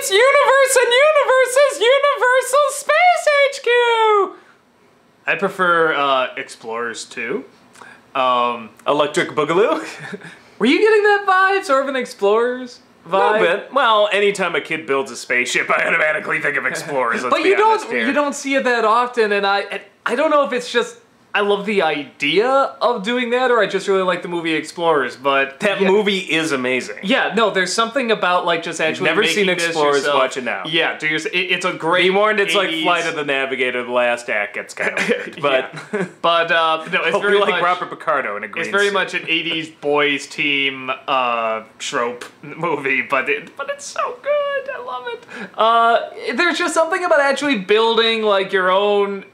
It's Universe and Universe's Universal Space HQ! I prefer Explorers 2. Electric Boogaloo? Were you getting that vibe? Sort of an Explorers vibe? A little bit. Well, anytime a kid builds a spaceship, I automatically think of Explorers. But you don't see it that often, and I don't know if it's just I love the idea of doing that, or I just really like the movie Explorers. But that movie is amazing. Yeah, no, there's something about like just actually never making seen Explorers. yourself. Watch it now. Yeah, it's a great. Be warned, it's 80s. like Flight of the Navigator. The last act gets kind of weird, but no, it's very like much Robert Picardo in a green It's very suit. much an '80s boys team trope movie, but it's so good. I love it. There's just something about actually building like your own,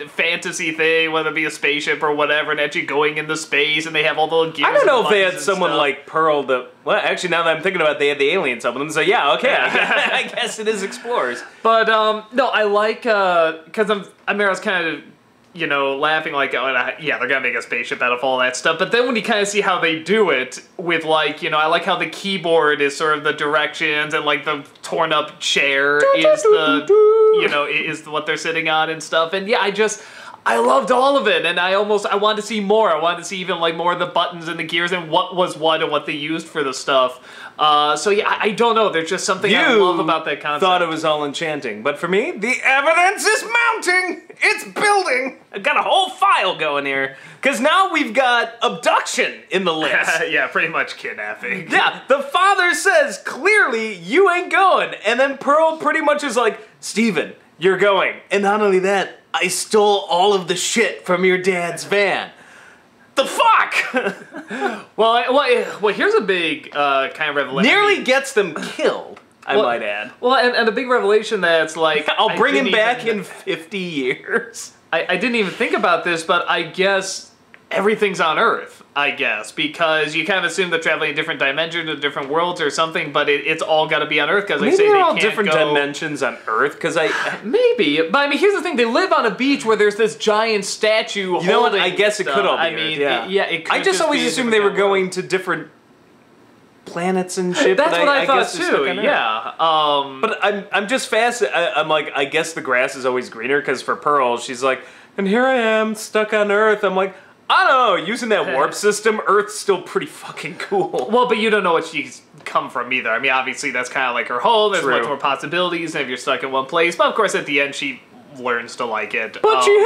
fantasy thing, whether it be a spaceship or whatever, and actually going into space, and they have all the gears. I don't know if they had and someone stuff. like Pearl well, actually, now that I'm thinking about it, they had the aliens up with them, so yeah, okay, I guess it is Explorers. But, no, I like, because I was kind of, laughing like, yeah, they're gonna make a spaceship out of all that stuff, but then when you kind of see how they do it with, like, I like how the keyboard is sort of the directions, and, like, the torn up chair is is what they're sitting on and stuff, and yeah, I loved all of it, and I wanted to see more. I wanted to see even, like, more of the buttons and the gears and what was what and what they used for the stuff. So yeah, I don't know. There's just something I love about that concept. Thought it was all enchanting, but for me, the evidence is mounting! It's building! I got a whole file going here. Because now we've got abduction in the list. Yeah, pretty much kidnapping. Yeah, the father says, clearly, you ain't going. And then Pearl pretty much is like, Steven, you're going. And not only that, I stole all of the shit from your dad's van. The fuck? well, here's a big kind of revelation. Nearly gets them killed, I might add. Well, and a big revelation that's like... I'll bring him back in 50 years. I didn't even think about this, but I guess everything's on Earth. I guess, because you kind of assume they're traveling in different dimensions or different worlds or something, but it's all got to be on Earth because they say they're they all can't different go... dimensions on Earth, because Maybe, but I mean, here's the thing: they live on a beach where there's this giant statue. You know what? I guess it could all be. It could I just always be assumed they were going to different planets and shit. That's what I thought guess too. Yeah. But I'm just fascinated. I'm like, I guess the grass is always greener because for Pearl, she's like, and here I am stuck on Earth. I'm like, I don't know, using that warp system, Earth's still pretty fucking cool. Well, but you don't know what she's come from either. I mean, obviously that's kind of like her home. There's much more possibilities if you're stuck in one place. But of course, at the end, she learns to like it. But you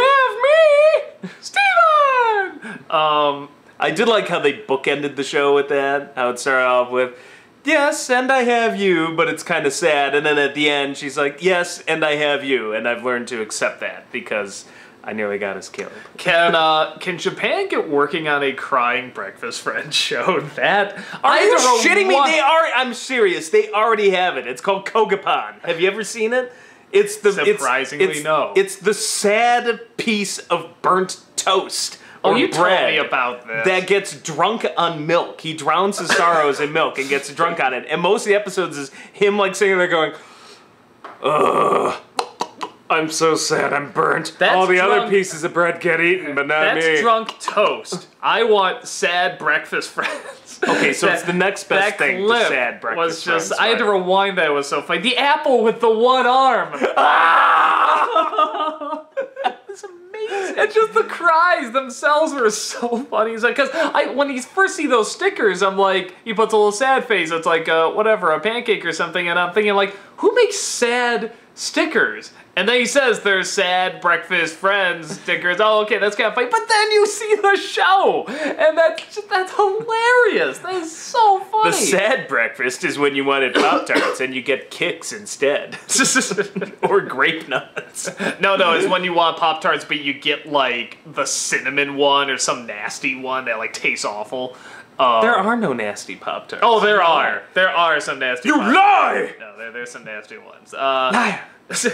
have me, Steven! I did like how they bookended the show with that. How it started off with, yes, and I have you, but it's kind of sad. And then at the end, she's like, yes, and I have you. And I've learned to accept that because I nearly got us killed. Can Japan get working on a crying breakfast friend show? Are you shitting me? I'm serious. They already have it. It's called Kogapan. Have you ever seen it? It's the surprisingly no. It's the sad piece of burnt toast. Oh, you told me about this. That gets drunk on milk. He drowns his sorrows in milk and gets drunk on it. And most of the episodes is him like sitting there going, ugh. I'm so sad I'm burnt. All the other pieces of bread get eaten, but not me. That's drunk toast. I want sad breakfast friends. Okay, so it's the next best thing to sad breakfast friends. I had to rewind that. It was so funny. The apple with the one arm. That was amazing. And just the cries themselves were so funny. It's like, because when you first see those stickers, I'm like, he puts a little sad face. It's like, whatever, a pancake or something. And I'm thinking, like, who makes sad stickers? And then he says there's sad breakfast friends stickers. Oh, okay, that's kind of funny. But then you see the show, and that's hilarious. That is so funny. The sad breakfast is when you wanted Pop-Tarts and you get Kicks instead. Or grape nuts. No, it's when you want Pop-Tarts, but you get, like, the cinnamon one or some nasty one that, like, tastes awful. There are no nasty Pop-Tarts. Oh, there are. There are some nasty You lie! No, there's some nasty ones. Liar.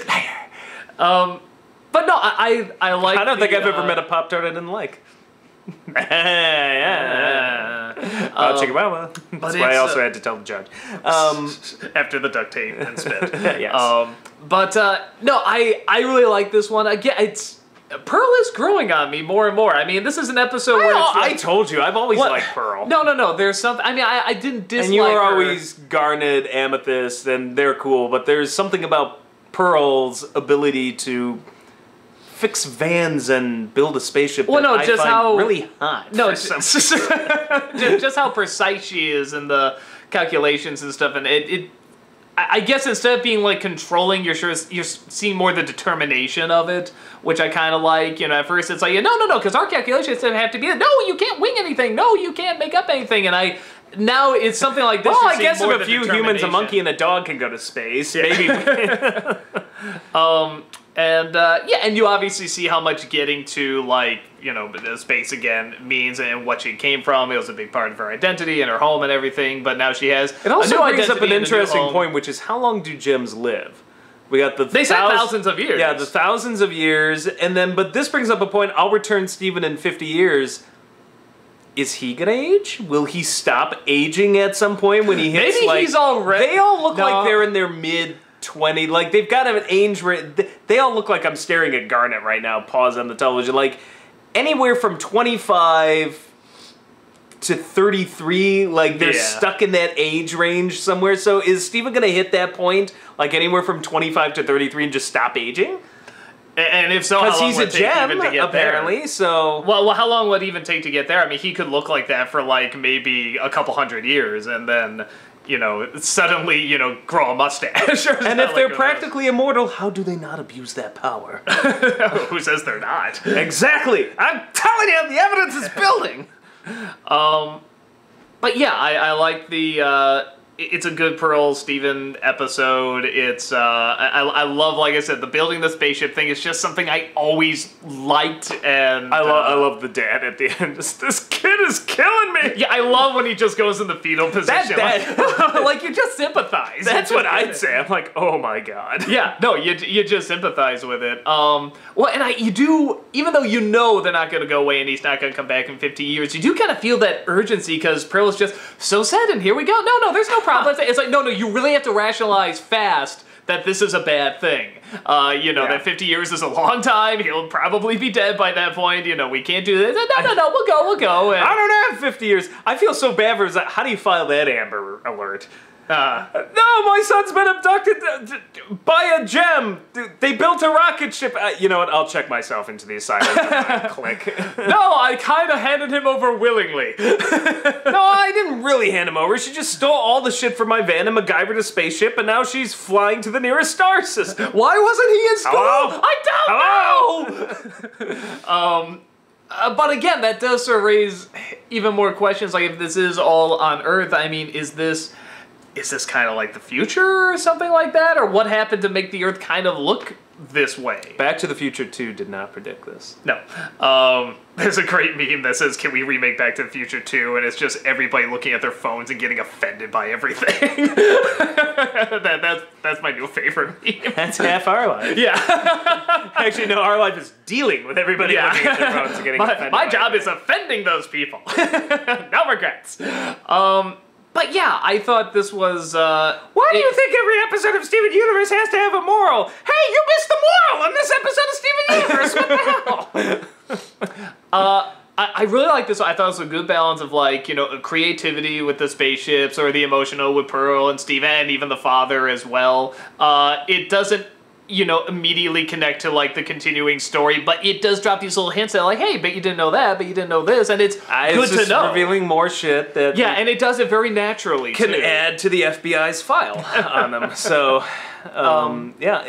Liar. But no, I like. I don't think I've ever met a Pop-Tart I didn't like. Chicken Mama. That's why I also had to tell the judge. After the duct tape and spit. Yes. No, I really like this one. Again, Pearl is growing on me more and more. I mean, this is an episode where it's I told you, I've always liked Pearl. No. There's something. I mean, I didn't dislike and you were her. always Garnet, Amethyst, and they're cool. But there's something about Pearl's ability to fix vans and build a spaceship that I find really hot. No, just how precise she is in the calculations and stuff, and I guess instead of being like controlling, you're seeing more the determination of it, which I kind of like. You know, at first it's like, no, because our calculations have to be, no, you can't wing anything, no, you can't make up anything, and now it's something like this. Well, I guess if a few humans, a monkey, and a dog can go to space, maybe. And you obviously see how much getting to, like, you know, the space again means and what she came from. It was a big part of her identity and her home and everything, but now she has It also a new brings up an identity and a new interesting home. point, which is how long do gems live? We got the They said thousands of years. Yeah, the thousands of years, and then, but this brings up a point. I'll return Steven in 50 years. Is he gonna age? Will he stop aging at some point when he hits? Maybe like, he's already. They all look like they're in their mid-20s. Like they've got an age where they all look like I'm staring at Garnet right now. Pause on the television. Like anywhere from 25 to 33. Like they're stuck in that age range somewhere. So is Steven gonna hit that point? Like anywhere from 25 to 33 and just stop aging? And if so, how long he's would a it take gem, even to get apparently, there? so... Well, how long would it even take to get there? I mean, he could look like that for, like, maybe a couple hundred years, and then, you know, suddenly, you know, grow a mustache. And if they're practically immortal, how do they not abuse that power? Who says they're not? Exactly! I'm telling you, the evidence is building! But yeah, I like the... It's a good Pearl Steven episode. It's I love, like I said, the building the spaceship thing is just something I always liked, and I love the dad at the end. This kid is killing me. Yeah, I love when he just goes in the fetal position. Like you just sympathize. That's what I'd say. I'm like, oh my god. Yeah, no, you just sympathize with it. Well, and you do, even though you know they're not going to go away and he's not going to come back in 50 years, you do kind of feel that urgency because Pearl is just so sad, and here we go. No, there's no problem. It's like, no, you really have to rationalize fast that this is a bad thing. You know, that 50 years is a long time. He'll probably be dead by that point. You know, we can't do this. No, we'll go. And I don't have 50 years. I feel so bad for his... How do you file that Amber Alert? No, my son's been abducted by a gem. They built a rocket ship. You know what? I'll check myself into the asylum. Click. No, I kind of handed him over willingly. No, I didn't really hand him over. She just stole all the shit from my van and MacGyvered a spaceship, and now she's flying to the nearest star system. Why wasn't he in school? Hello? I don't know! But again, that does sort of raise even more questions. Like, if this is all on Earth, I mean, is this kind of like the future or something like that? Or what happened to make the Earth kind of look this way? Back to the Future 2 did not predict this. No. There's a great meme that says, can we remake Back to the Future 2? And it's just everybody looking at their phones and getting offended by everything. That's my new favorite meme. That's half our life. Yeah. Actually, no, our life is dealing with everybody looking at their phones and getting offended. My job is offending those people. No regrets. But yeah, I thought this was, Why do you think every episode of Steven Universe has to have a moral? Hey, you missed the moral in this episode of Steven Universe! What the hell? I really like this. I thought it was a good balance of, like, you know, creativity with the spaceships or the emotional with Pearl and Steven and even the father as well. It doesn't, you know, immediately connect to, like, the continuing story, but it does drop these little hints that, like, hey, but you didn't know that, but you didn't know this, and it's good to know. Revealing more shit that... Yeah, and it does it very naturally, can too. add to the FBI's file on them. So, yeah,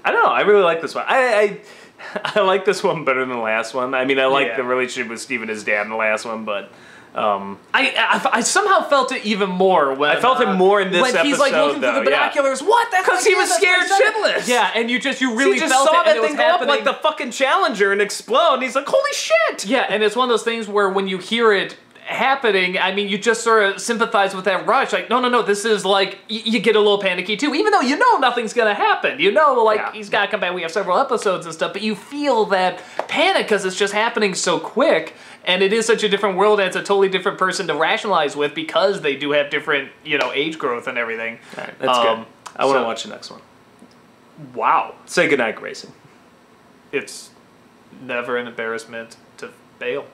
I don't know, I really like this one. I like this one better than the last one. I mean, I like the relationship with Steve and his dad in the last one, but... I somehow felt it even more when... I felt it more in this episode, when he's, like, looking through the binoculars. Yeah. What? Because he was scared shitless. Yeah, and you really just felt saw it, that and it thing was go up happening. like the fucking Challenger and explode, and he's like, holy shit! Yeah, and it's one of those things where when you hear it happening, I mean, you just sort of sympathize with that rush. Like, no, this is like, you get a little panicky too, even though you know nothing's gonna happen. You know, like, he's gotta come back, we have several episodes and stuff, but you feel that panic because it's just happening so quick. And it is such a different world, and it's a totally different person to rationalize with because they do have different, you know, age growth and everything. All right, that's good. I want to watch the next one. Wow. Say goodnight, Grayson. It's never an embarrassment to bail.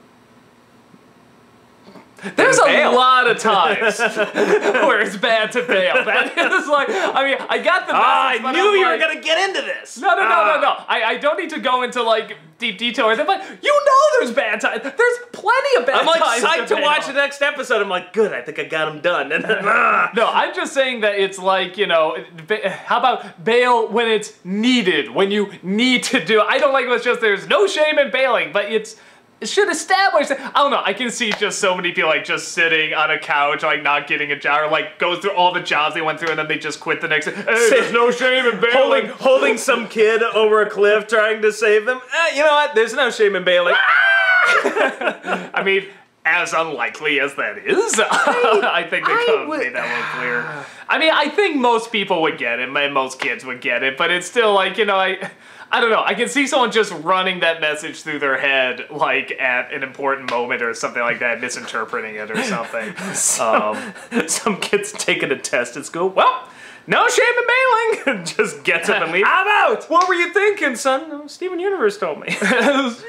There's a bail. lot of times where it's bad to bail. That is like, I mean, I got the message, I knew you were going to get into this. No. I don't need to go into, like, deep detail or anything, but you know there's bad times. There's plenty of bad I'm like times. psyched to watch the next episode. I'm like, good, I think I got him done. And then, No, I'm just saying that it's like, you know, how about bail when it's needed, when you need to do it. I don't like it. It's just there's no shame in bailing, but it should establish that. I don't know, I can see just so many people like just sitting on a couch, like not getting a job, or like goes through all the jobs they went through and then they just quit the next day. Hey, there's no shame in bailing. holding some kid over a cliff trying to save them. You know what? There's no shame in bailing. I mean, as unlikely as that is, I think they could have made that one clear. I mean, I think most people would get it, most kids would get it, but it's still like, you know, I don't know. I can see someone just running that message through their head, like at an important moment or something like that, misinterpreting it or something. Some kids taking a test at school. Well, no shame in bailing. Just gets up and leaves. I'm out. What were you thinking, son? Oh, Steven Universe told me. Universe.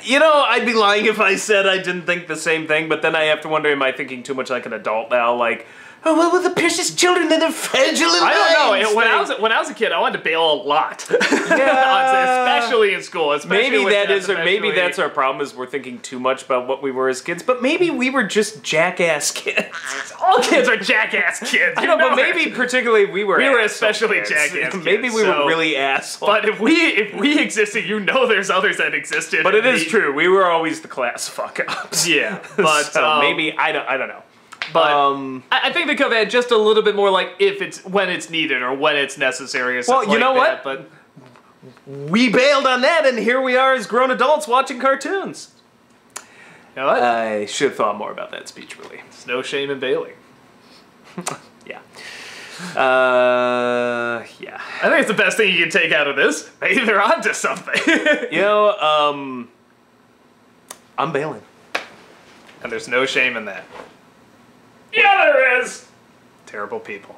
You know, I'd be lying if I said I didn't think the same thing, but then I have to wonder, am I thinking too much like an adult now? Like, oh, what were the precious children and their fragile lives? I don't know. When I was a kid, I wanted to bail a lot. Yeah. Especially in school. Maybe that's our problem, is we're thinking too much about what we were as kids, but maybe we were just jackass kids. All kids are jackass kids. I know, but maybe particularly we were especially jackass kids. Maybe we were really assholes. But if we existed, you know there's others that existed. But it is true. We were always the class fuck-ups. Yeah. But so maybe, I don't know. But I think they could have had just a little bit more like when it's needed or when it's necessary or something well, you know like what? But we bailed on that, and here we are as grown adults watching cartoons. You know what? I should have thought more about that speech, really. There's no shame in bailing. Yeah. Yeah. I think it's the best thing you can take out of this. Maybe they're onto something. You know, I'm bailing. And there's no shame in that. Yeah, there is! Terrible people.